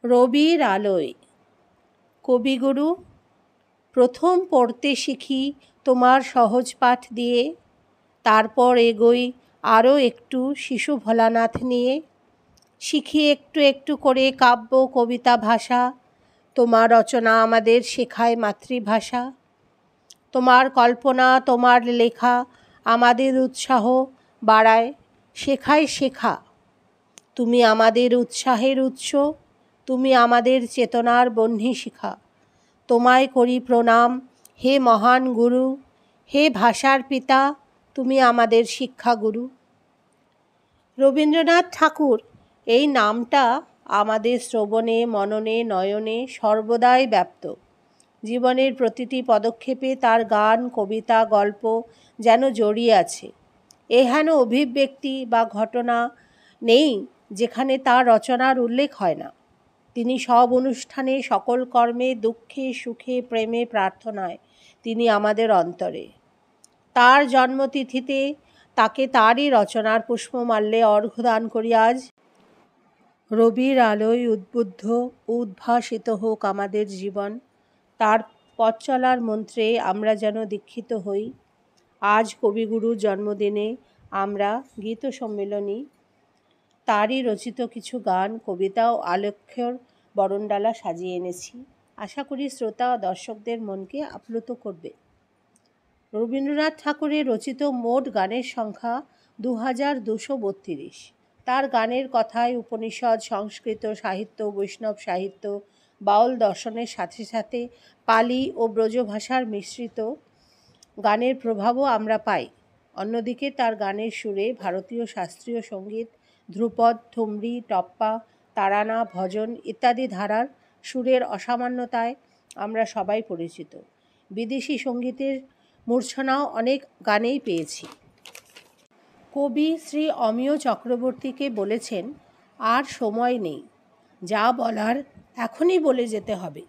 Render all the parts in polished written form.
রবির আলোয়। কবিগুরু, প্রথম পড়তে শিখি তোমার সহজ পাঠ দিয়ে, তারপর এগোই আরও একটু শিশু ভোলানাথ নিয়ে। শিখি একটু একটু করে কাব্য কবিতা ভাষা, তোমার রচনা আমাদের শেখায় মাতৃভাষা। তোমার কল্পনা তোমার লেখা আমাদের উৎসাহ বাড়ায়, শেখায় শেখা। তুমি আমাদের উৎসাহের উৎস, তুমি আমাদের চেতনার বহ্নিশিখা। তোমায় করি প্রণাম হে মহান গুরু, হে ভাষার পিতা, তুমি আমাদের শিক্ষাগুরু। রবীন্দ্রনাথ ঠাকুর এই নামটা আমাদের শ্রবণে মননে নয়নে সর্বদাই ব্যাপ্ত। জীবনের প্রতিটি পদক্ষেপে তার গান কবিতা গল্প যেন জড়িয়ে আছে। এহেন অভিব্যক্তি বা ঘটনা নেই যেখানে তার রচনার উল্লেখ হয় না। তিনি সব অনুষ্ঠানে সকল কর্মে দুঃখে সুখে প্রেমে প্রার্থনায় তিনি আমাদের অন্তরে। তার জন্মতিথিতে তাকে তারই রচনার পুষ্পমাল্যে অর্ঘ্য দান করি আজ। রবির আলোয় উদ্বুদ্ধ উদ্ভাসিত হোক আমাদের জীবন, তার পথ চলার মন্ত্রে আমরা যেন দীক্ষিত হই। আজ কবিগুরুর জন্মদিনে আমরা গীত সম্মেলনী তারই রচিত কিছু গান কবিতা ও আলেখ্যর বরণডালা সাজিয়ে এনেছি। আশা করি শ্রোতা ও দর্শকদের মনকে আপ্লুত করবে। রবীন্দ্রনাথ ঠাকুরের রচিত মোট গানের সংখ্যা 2232। তার গানের কথায় উপনিষদ সংস্কৃত সাহিত্য বৈষ্ণব সাহিত্য বাউল দর্শনের সাথে সাথে পালি ও ব্রজভাষার মিশ্রিত গানের প্রভাবও আমরা পাই। অন্যদিকে তার গানের সুরে ভারতীয় শাস্ত্রীয় সঙ্গীত ধ্রুপদ ঠুমরি টপ্পা তারানা ভজন ইত্যাদি ধারার সুরের অসামান্যতায় আমরা সবাই পরিচিত। বিদেশি সঙ্গীতের মূর্ছনাও অনেক গানেই পেয়েছি। কবি শ্রী অমিয় চক্রবর্তীকে বলেছেন, আর সময় নেই, যা বলার এখনই বলে যেতে হবে।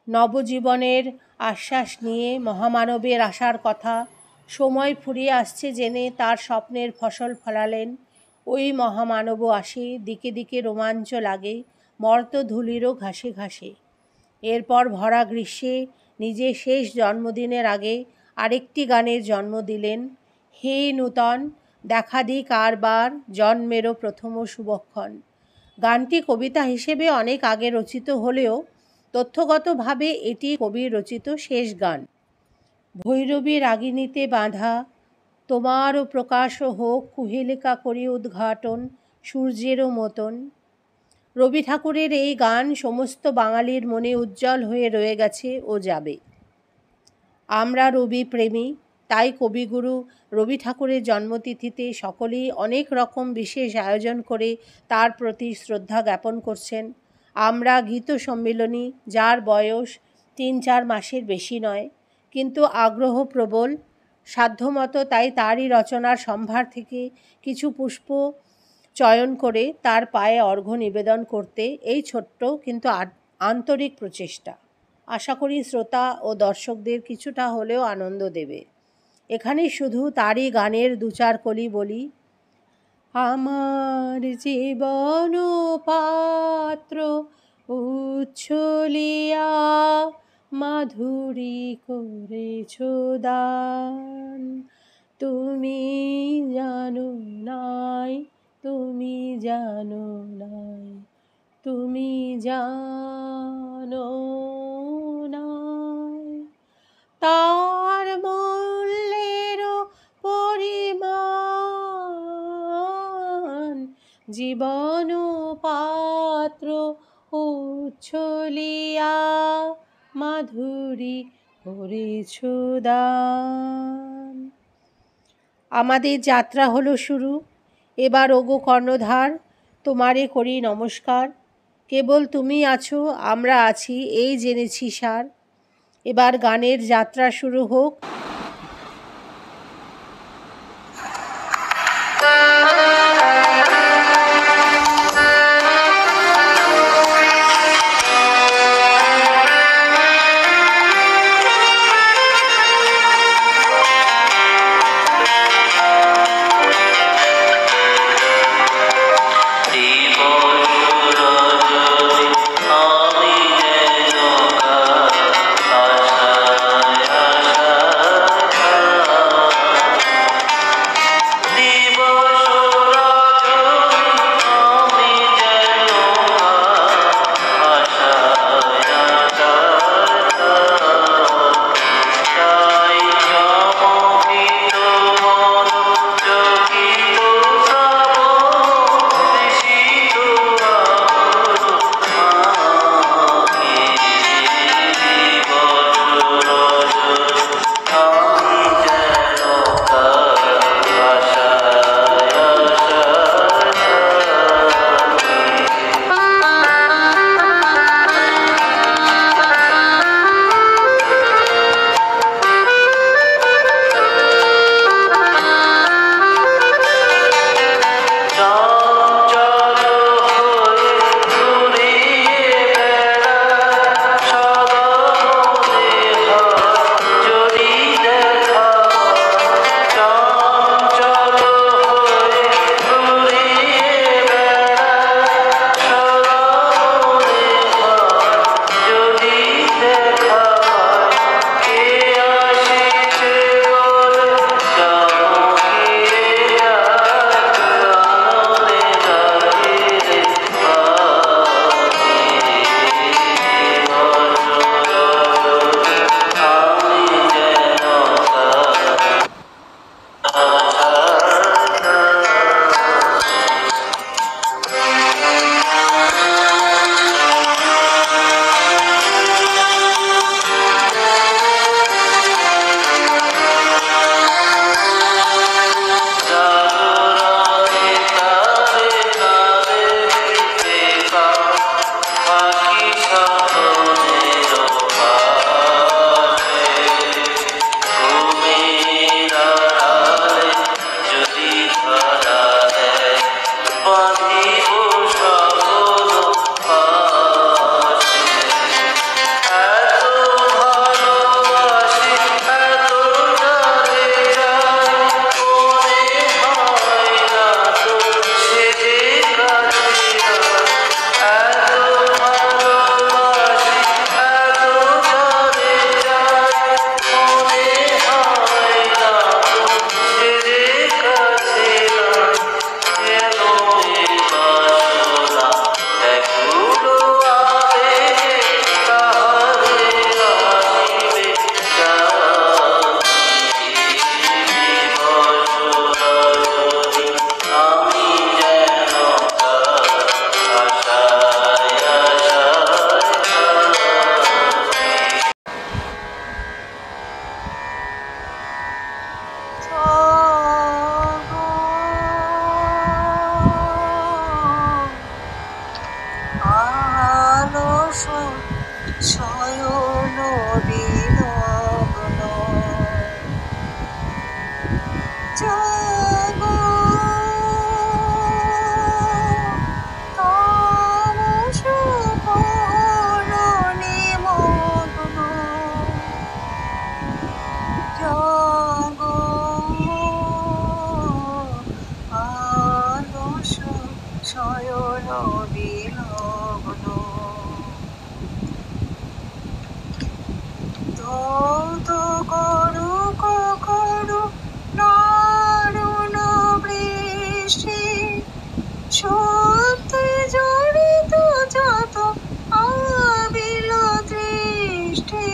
নবজীবনের আশ্বাস নিয়ে মহামানবের আসার কথা, সময় ফুরিয়ে আসছে জেনে তার স্বপ্নের ফসল ফলালেন। ওই মহামানবও আসে, দিকে দিকে রোমাঞ্চ লাগে মর্তধূলিরও ঘাসে ঘাসে। এরপর ভরা গ্রীষ্মে নিজের শেষ জন্মদিনের আগে আরেকটি গানের জন্ম দিলেন। হে নূতন দেখা দিক কারবার জন্মেরও প্রথম শুভক্ষণ। গানটি কবিতা হিসেবে অনেক আগে রচিত হলেও তথ্যগতভাবে এটি কবির রচিত শেষ গান। ভৈরবী রাগিণীতে বাঁধা তোমারও প্রকাশ হোক কুহেলিকা করি উদ্ঘাটন সূর্যেরও মতন। রবি ঠাকুরের এই গান সমস্ত বাঙালির মনে উজ্জ্বল হয়ে রয়ে গেছে ও যাবে। আমরা রবি প্রেমী, তাই কবিগুরু রবি ঠাকুরের জন্মতিথিতে সকলেই অনেক রকম বিশেষ আয়োজন করে তার প্রতি শ্রদ্ধা জ্ঞাপন করছেন। আমরা গীত সম্মেলনী, যার বয়স 3-4 মাসের বেশি নয়, কিন্তু আগ্রহ প্রবল, সাধ্যমতো তাই তারই রচনার সম্ভার থেকে কিছু পুষ্প চয়ন করে তার পায়ে অর্ঘ্য নিবেদন করতে এই ছোট্ট কিন্তু আন্তরিক প্রচেষ্টা আশা করি শ্রোতা ও দর্শকদের কিছুটা হলেও আনন্দ দেবে। এখানে শুধু তারই গানের 2-4 কলি বলি। আমার জীবন পাত্র উচ্ছলিয়া মাধুরী করেছ দান, তুমি জানো নাই, তুমি জানো নাই, তুমি জানো নাই। তার মূল্যের পরিমাণ জীবন পাত্র উচ্ছলিয়া মাধুরী করেছ দান। আমাদের যাত্রা হলো শুরু। এবার ওগো কর্ণধার, তোমারে করি নমস্কার। কেবল তুমি আছো, আমরা আছি, এই জেনেছি সার। এবার গানের যাত্রা শুরু হোক। শয়ন বিলগ্ন জাগো তামস করণে মগ্ন জাগো আলস শয়ন বিলগ্ন ধৌত করু কখনো দারুণ বৃষ্টি সত্যি জড়িত যত আবিল দৃষ্টি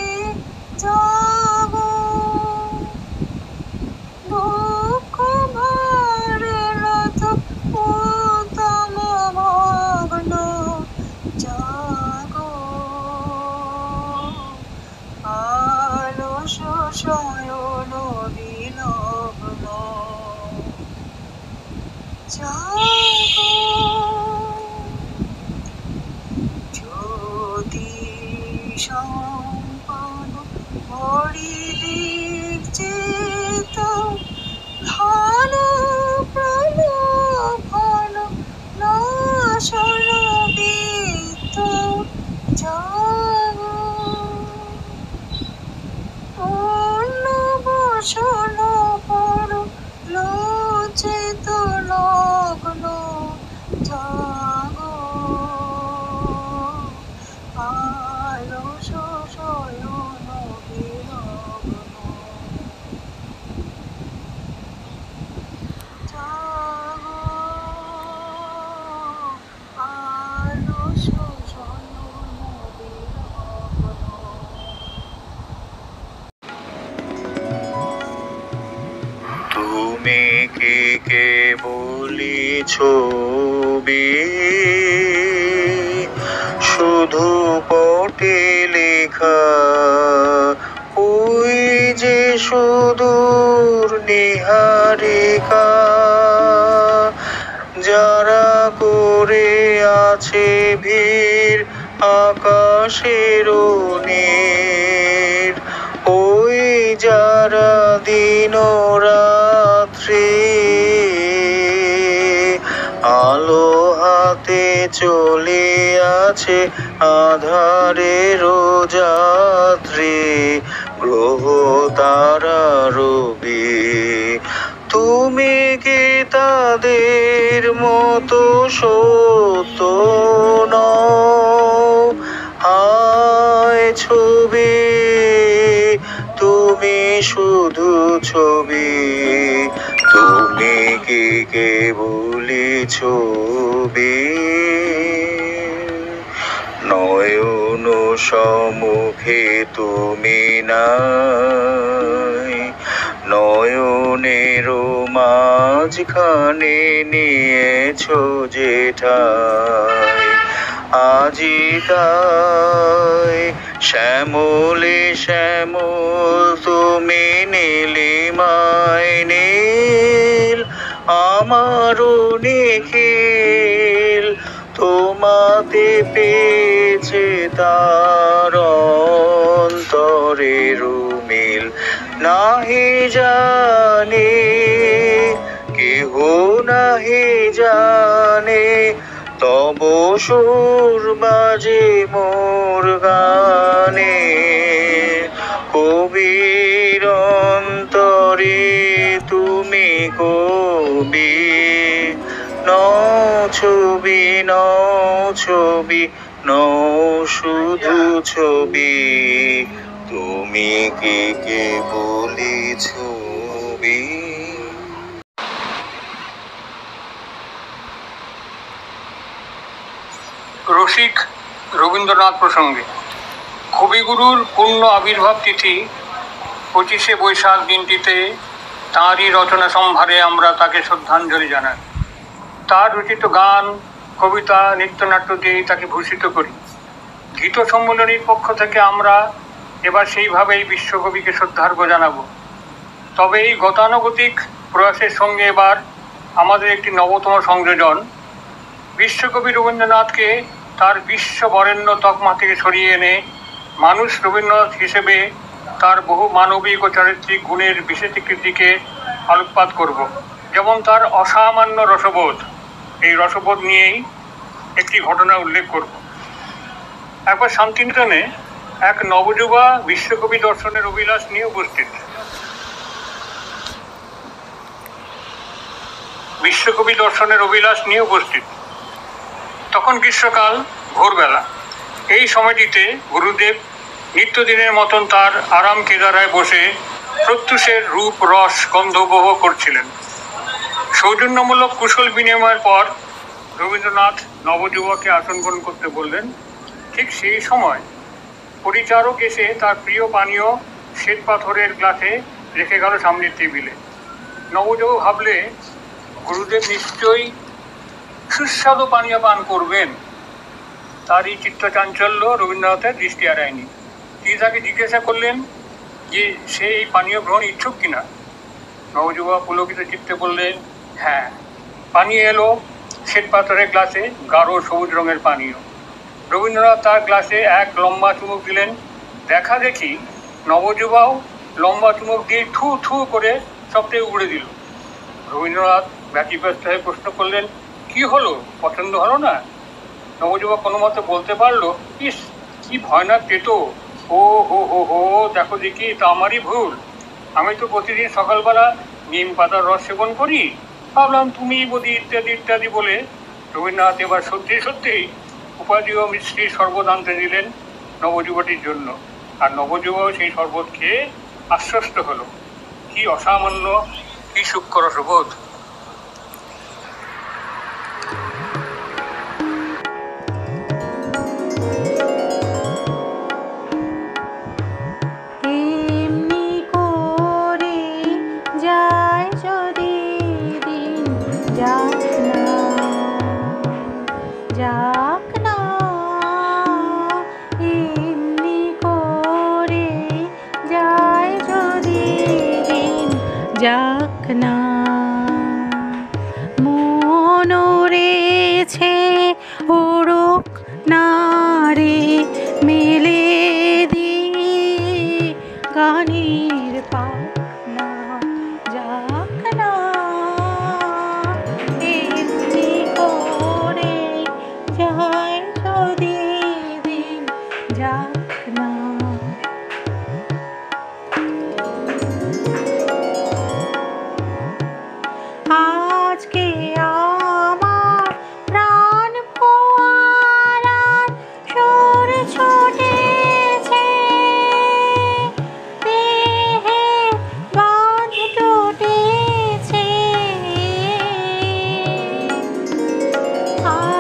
জাগো দুঃখ ভারলত উত্তম মগ্ন জাগো আলস শয়ন বিলগ্ন জাগো জ্যোতি সম্পদ হরিদিক চেত ধন প্রলোভন নাশন বিত্ত জাগো পূর্ণ বসন পর লোচিত লগ্ন জাগো আলস শয়ন বিলগ্ন জাগো আলস শয়ন বিলগ্ন তুমি কি কেবলি ছবি শুধু পটে লেখা ওই যে সুদূর নিহারিকা যারা করে আছে ভিড় আকাশের নীর ওই যারা দিন রাত্রি আলো হাতে চলে আছে আধারের যাত্রী গ্রহ তারা রবি তুমি কি তাদের মতো সত্য নও হায় ছবি তুমি শুধু ছবি তুমি কি কেবলি ছবি নয়ন সম্মুখে তুমি নাই নয়নের মাঝখানে নিয়েছো যেঠাই আজি তাই শ্যামলে শ্যামল তুমি নীলিমায় নীল আমারও নিখিল তোমাতে পেয়েছে তার অন্তরের মিল নাহি জানে কেহ নাহি জানে তব সুর বাজে মোর গানে কবির অন্তরে তুমি কবি ছবি ছবি শুধু ছবি তুমি কি কেবলি ছবি। রসিক রবীন্দ্রনাথ প্রসঙ্গে কবিগুরুর পূর্ণ আবির্ভাব তিথি 25শে বৈশাখ দিনটিতে তাঁরই রচনা সম্ভারে আমরা তাকে শ্রদ্ধাঞ্জলি জানাই। তার রচিত গান, কবিতা, নৃত্যনাট্য দিয়ে তাকে ভূষিত করি। গীত সম্মেলনীর পক্ষ থেকে আমরা এবার সেইভাবেই বিশ্বকবিকে শ্রদ্ধার্ঘ্য জানাব। তবে এই গতানুগতিক প্রয়াসের সঙ্গে এবার আমাদের একটি নবতম সংযোজন। বিশ্বকবি রবীন্দ্রনাথকে তার বিশ্ববরেণ্য তকমা থেকে সরিয়ে এনে মানুষ রবীন্দ্রনাথ হিসেবে তার বহু মানবিক ও চারিত্রিক গুণের বিশেষীকৃতিকে আলোকপাত করব। যেমন তার অসামান্য রসবোধ, এই রসবোধ নিয়েই একটি ঘটনা উল্লেখ করব। একবার শান্তিনিকেতনে এক নবযুবা বিশ্বকবি দর্শনের অভিলাষ নিয়ে উপস্থিত। বিশ্বকবি দর্শনের অভিলাষ নিয়ে উপস্থিত। তখন গ্রীষ্মকাল, ভোরবেলা। এই সময়টিতে গুরুদেব নিত্যদিনের মতন তার আরাম কেদারায় বসে প্রত্যুষের রূপ রস গন্ধ উপভোগ করছিলেন। সৌজন্যমূলক কুশল বিনিময়ের পর রবীন্দ্রনাথ নবযুবককে আসন গ্রহণ করতে বললেন। ঠিক সেই সময় পরিচারক এসে তার প্রিয় পানীয় শ্বেত পাথরের গ্লাসে রেখে গেল সামনের টেবিলে। নবযুবক ভাবলে গুরুদেব নিশ্চয়ই সুস্বাদু পানীয় পান করবেন। তার এই চিত্তচাঞ্চল্য রবীন্দ্রনাথের দৃষ্টি এড়ায়নি। তিনি তাকে জিজ্ঞাসা করলেন যে সে এই পানীয় গ্রহণ ইচ্ছুক কিনা। নবযুবক পুলকিত চিত্তে বললেন, হ্যাঁ। পানীয় এলো শ্বেত পাথরের গ্লাসে, গাঢ় সবুজ রঙের পানীয়। রবীন্দ্রনাথ তার গ্লাসে এক লম্বা চুমুক দিলেন। দেখা দেখি নবযুবাও লম্বা চুমুক দিয়ে থু থু করে সবটাই উগড়ে দিল। রবীন্দ্রনাথ ব্যতিব্যস্ত হয়ে প্রশ্ন করলেন, কি হলো, পছন্দ হলো না? নবযুবক কোনো মতে বলতে পারলো, ইস কি ভয়ানক তেতো, ও হো হো হো, দেখো দেখি তা আমারই ভুল। আমি তো প্রতিদিন সকালবেলা নিম পাতার রস সেবন করি, ভাবলাম তুমি বদি ইত্যাদি ইত্যাদি বলে রবীন্দ্রনাথ এবার সত্যি সত্যিই উপাধি ও মিশ্রির শরবত আনতে দিলেন নবযুবতীর জন্য। আর নবযুবক সেই শরবত খেয়ে আশ্বস্ত হলো। কি অসামান্য, কি সূক্ষ্ম রসবোধ! যাক না মনোরেছে উড়ুক না রে মেলে দিয়ে গানের পাখনা, যাক না এমনি করে যায় যদি দিন, যাক না। আজকে আমার প্রাণ ফোয়ারার সুর ছুটেছে, দেহে বাঁধ টুটেছে।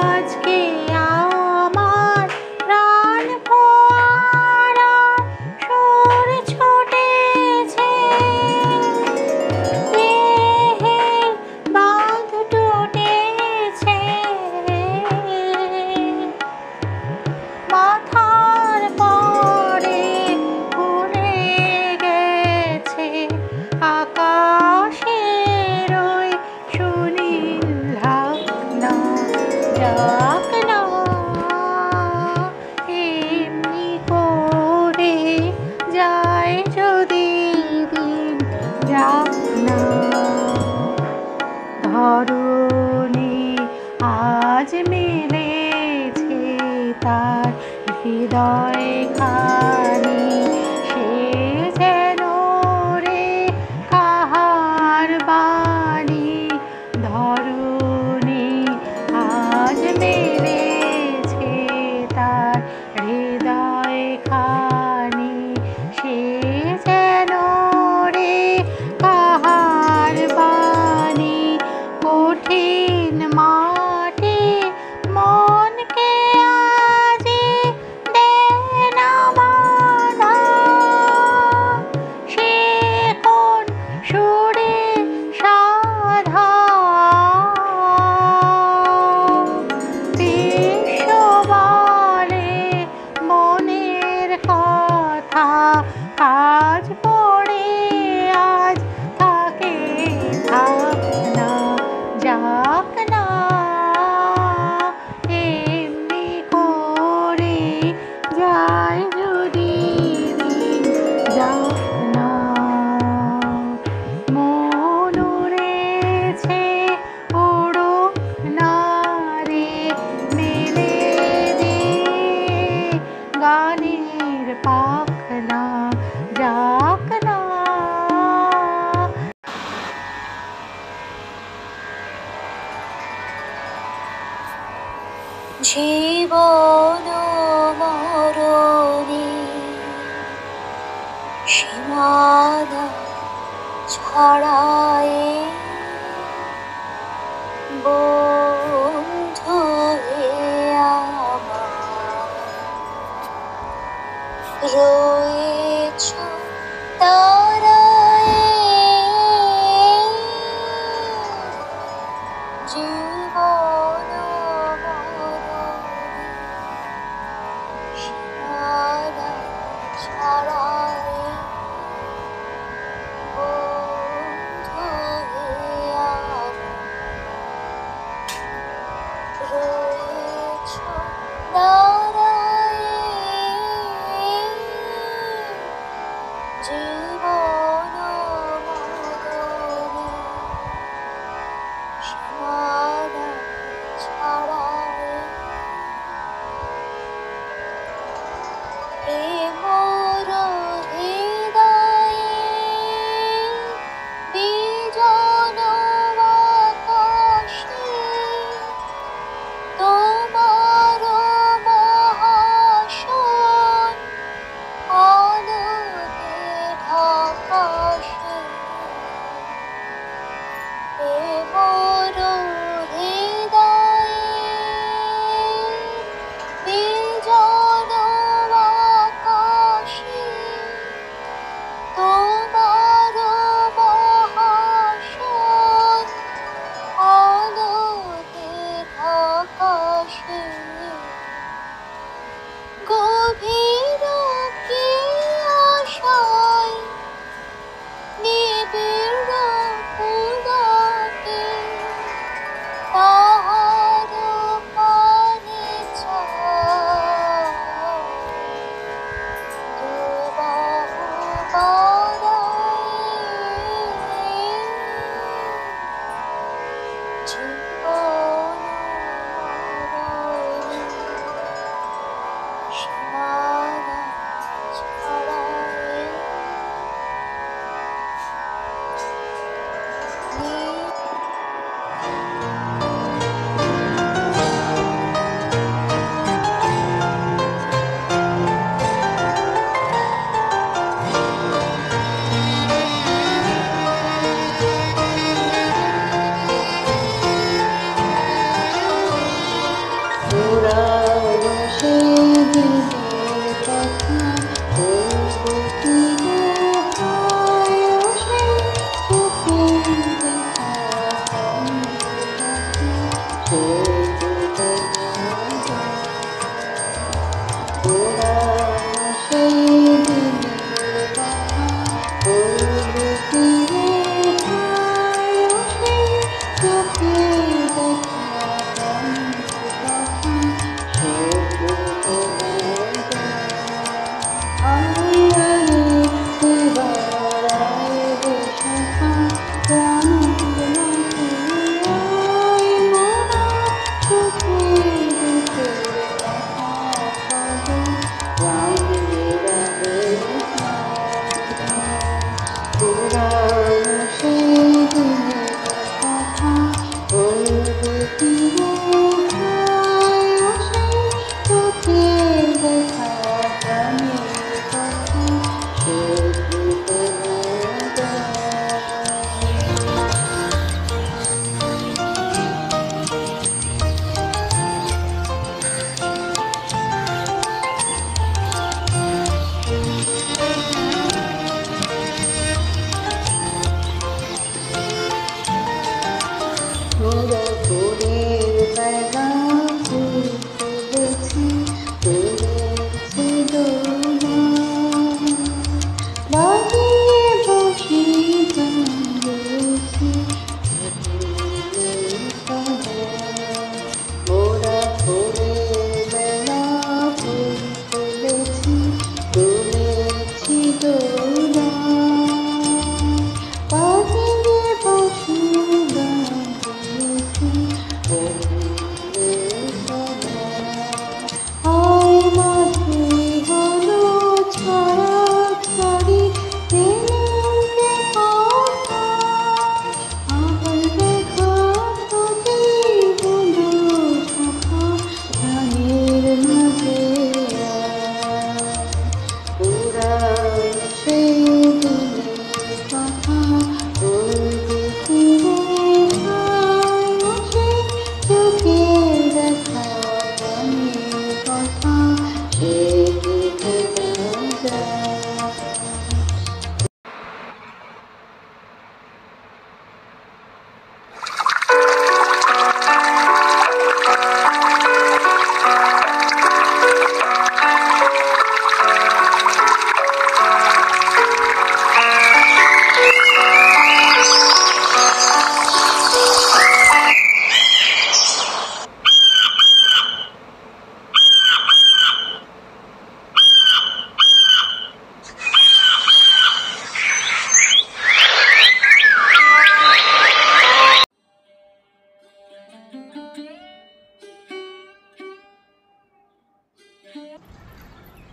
আজকে আমার প্রাণ ফোয়ারার সুর ছুটেছে, মাথার পরে উড়ে গেছে আকাশের ওই সুনীল ঢাকনা, যাক না এমনি করে যায় যদি দিন, যাক না। ধরণী আজ মিলেছে তার হৃদয় খানি, সে যেন রে কাহার বাণী। ধরণী আজ মিলেছে তার হৃদয় খানি, সে যেন রে কাহার বাণী। কঠিন মাটি মনকে আজি দেন আমার জীবন মরণে সীমানা ছাড়ায় বন্ধু হে আমার রয়েছ তারায় জীবন মরণে সীমানা ছাড়ায় বন্ধু হে আমার রয়েছ দাঁড়ায়ে জীবন মরণে সীমানা ছাড়ায়ে এ মোর হৃদয়ে বিজন আকাশে তোমার মহাশয় আলোতে ঢাকাশে এ মোর হৃদয়ে বিজন আকাশে তোমার মহাশয় আলোতে ঢাকাশে গভীর কি আশায় নিবিড় পুলকে তাহার পানে চায় দুবাহু বাড়ায়ে জীবন মরণে সীমানা ছাড়ায়ে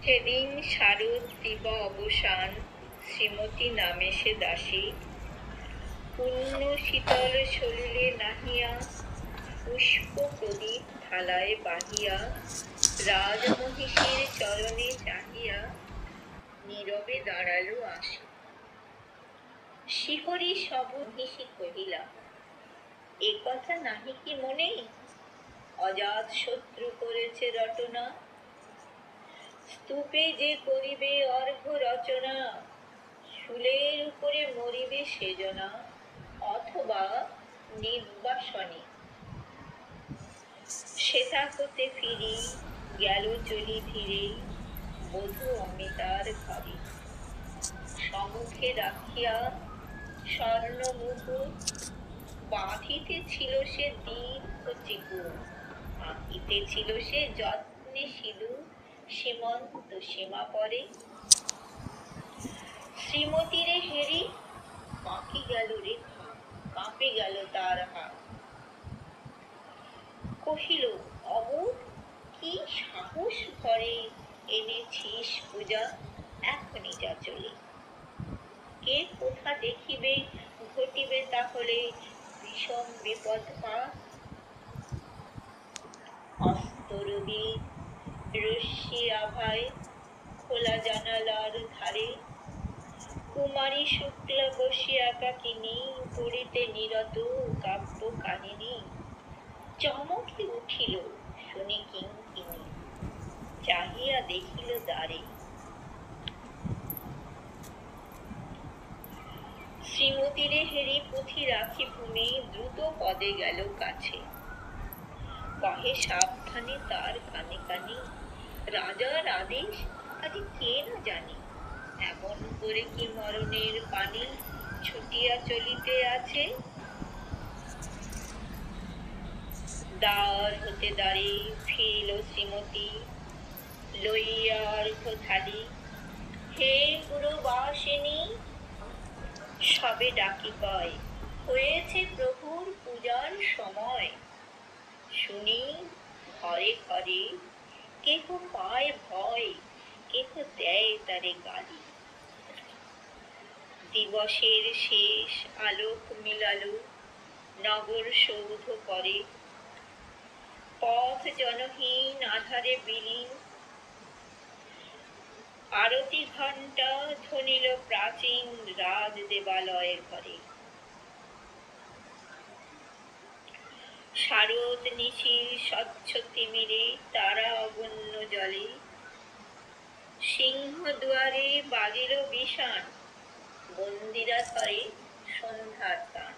সেদিন শারদ দিবা অবসান, শ্রীমতী নামে সে দাসী, পুণ্য শীতল সলিলে নাহিয়া, পুষ্প প্রদীপ থালায় বাহিয়া, রাজমহিষীর চরণে চাহিয়া, নীরবে দাঁড়ালো আসি। শিহরি সব মহিষী কহিলা, এ কথা নাহি কি মনে, অজাত শত্রু করেছে রটনা, স্তূপে যে করিবে অর্ঘ্য রচনা, শুলের উপরে মরিবে সেজনা, অথবা নির্বাসনে। শ্বেতা হতে ফিরি গেল চলি ধীরে, বধূ অমিতার ঘরে, সম্মুখে রাখিয়া স্বর্ণ মুকুট, বাঁধিতে ছিল সে দীর্ঘ চিকুট, আঁকিতে ছিল সে যত্নে সিঁদুর, সীমন্ত সীমা পরে। শ্রীমতীরে হেরি বাঁকি গেল রেখা, কাঁপে গেল তার হাত, কহিল, অবোধ কি সাহস ঘরে এনেছিস পূজা, এখনই যা চলে। কে কোথা দেখিবে, ঘটিবে তাহলে ভীষণ বিপদ পাত। অস্তরবি রশ্মি আভায় খোলা জানালার ধারে, কুমারী শুক্লা বসিয়া একাকিনী, পড়িতে নিরত কাব্য কাহিনী। চমকে উঠিল শুনি কিঙ্কিণী, চাহিয়া দেখিল দ্বারে, শ্রীমতীরে হেরি পুঁথি রাখি ভূমি, দ্রুত পদে গেল কাছে, কহে সাবধানে তার কানে কানে, রাজার আদেশ আজ কে না জানে, এমন করে কি মরণের পানি ছুটিয়া চলিতে আছে। দ্বার হতে দ্বারে ফিরিল শ্রীমতী, লইয়া অর্ঘ্য থালি, হে পুরবাসিনী, সবে ডাকি কয়, হয়েছে প্রভুর পূজার সময়। শুনি ঘরে ঘরে কেহ পায় ভয়, কেহ দেয় তারে গালি। দিবসের শেষ আলোক মিলালো নগর সৌধ করে, পথ জনহীন আধারে বিলীন, আরতি ঘণ্টা ধ্বনিল প্রাচীন রাজ দেবালয়ের ঘরে। শারদ নিশির স্বচ্ছ তিমিরে তারা অগণ্য জলে, সিংহ দুয়ারে বাজিল বিষাণ, বন্দিরা ধরে সন্ধ্যার গান।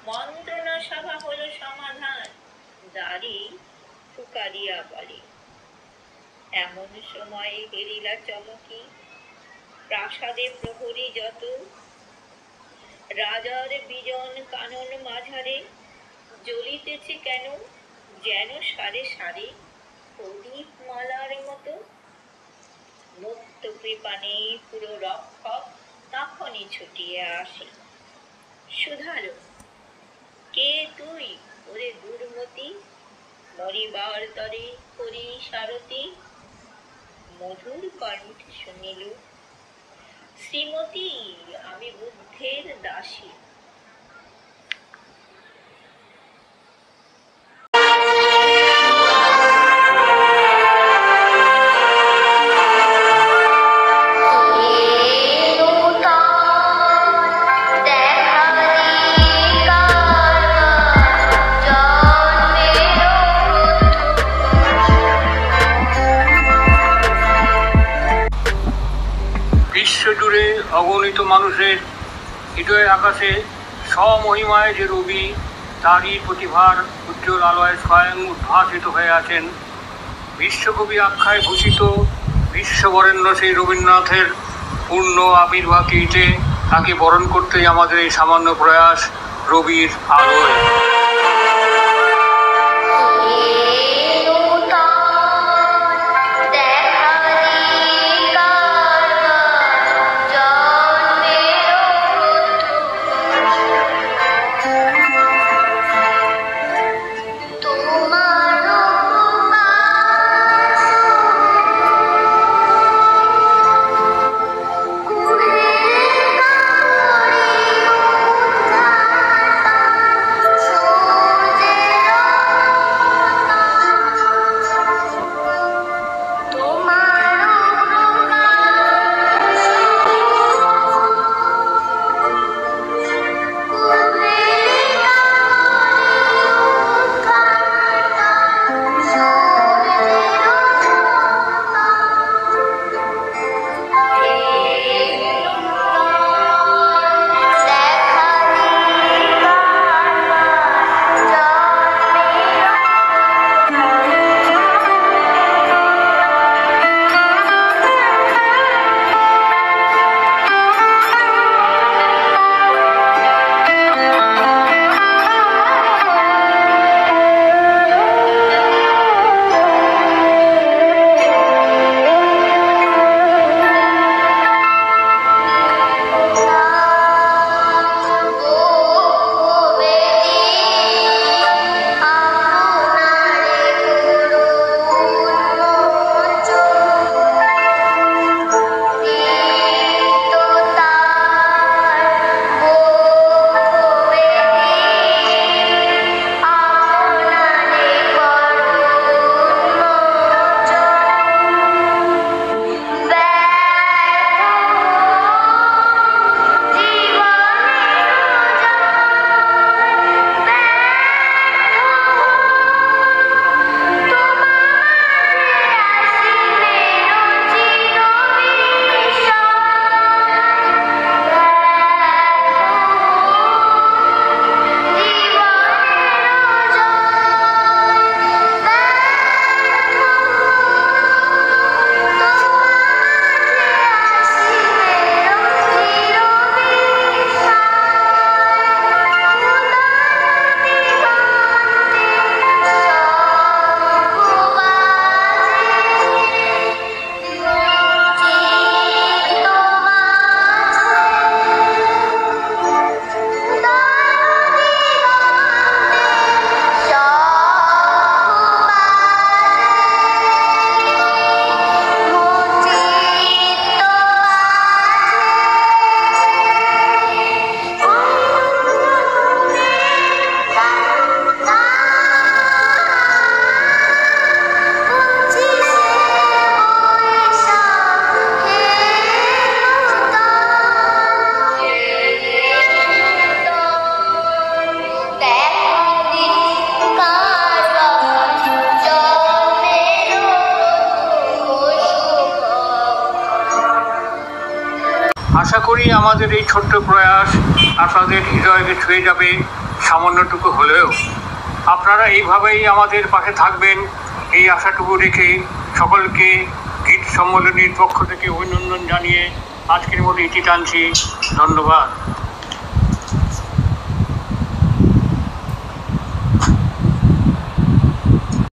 মন্ত্রণা সভা হলো সমাধান, দ্বারী পুকারিয়া বলে। এমন সময় হেরিলা চমকি, প্রাসাদে প্রহরী যত, রাজার বিজন কানন মাঝারে, জ্বলিতেছে কেন যেন সারে সারে প্রদীপ মালার মতো। মুক্ত কৃপানে পুরো রক্ষক তখনই ছুটিয়ে আসে, শুধালো, কে তুই ওরে দুর্মতি, মরিবার তরে করি সারথি। মধুর কণ্ঠে শুনিল, শ্রীমতী আমি বুদ্ধের দাসী। বিশ্বজুড়ে অগণিত মানুষের হৃদয়ের আকাশে স্বমহিমায় যে রবি, তারই প্রতিভার উজ্জ্বল আলোয় স্বয়ং উদ্ভাসিত হয়ে আছেন। বিশ্বকবি আখ্যায় ভূষিত বিশ্ববরেণ্য সেই রবীন্দ্রনাথের পূর্ণ আবির্ভাব তিথিতে তাকে বরণ করতেই আমাদের এই সামান্য প্রয়াস রবির আলোয়। আশা করি আমাদের এই ছোট্ট প্রয়াস আপনাদের হৃদয়কে ছুঁয়ে যাবে সামান্যটুকু হলেও। আপনারা এইভাবেই আমাদের পাশে থাকবেন এই আশাটুকু রেখে সকলকে গীত সম্মেলনীর পক্ষ থেকে অভিনন্দন জানিয়ে আজকের মতো ইতি টানছি। ধন্যবাদ।